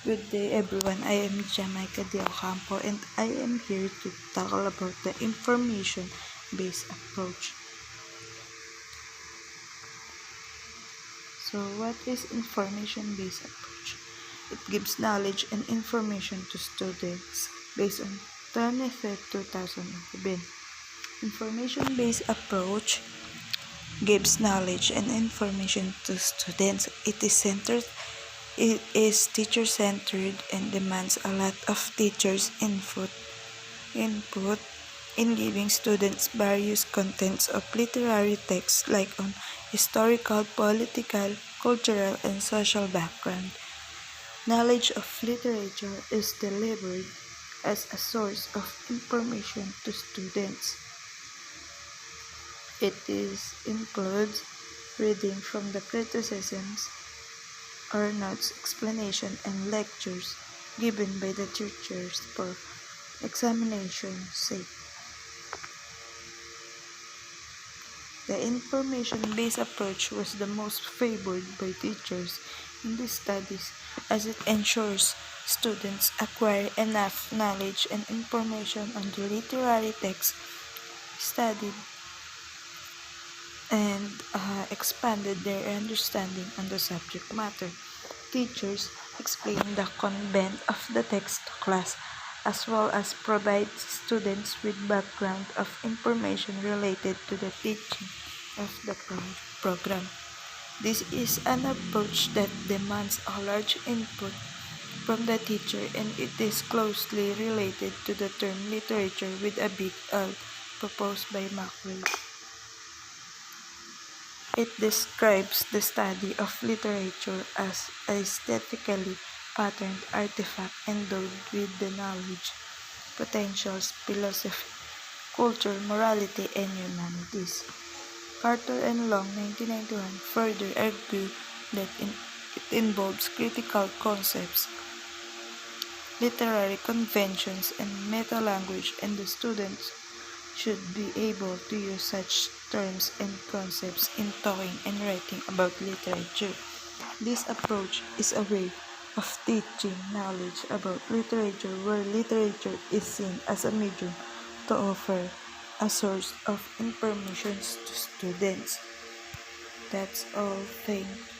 Good day everyone, I am Jamaica De Ocampo and I am here to tackle about the information-based approach. So what is information-based approach? It gives knowledge and information to students based on 23rd, 2011. Information-based approach gives knowledge and information to students. It is teacher-centered and demands a lot of teachers' input in giving students various contents of literary texts like on historical, political, cultural, and social background. Knowledge of literature is delivered as a source of information to students. Includes reading from the criticisms or notes, explanation, and lectures given by the teachers for examination's sake. The information-based approach was the most favored by teachers in these studies as it ensures students acquire enough knowledge and information on the literary text studied and expanded their understanding on the subject matter. Teachers explain the content of the text to class as well as provide students with background of information related to the teaching of the program. This is an approach that demands a large input from the teacher and it is closely related to the term literature with a big L proposed by Maxwell. It describes the study of literature as a aesthetically patterned artifact endowed with the knowledge, potentials, philosophy, culture, morality, and humanities. Carter and Long, 1991, further argue that it involves critical concepts, literary conventions, and meta-language, and the students should be able to use such terms and concepts in talking and writing about literature. This approach is a way of teaching knowledge about literature where literature is seen as a medium to offer a source of information to students. That's all. Thank you.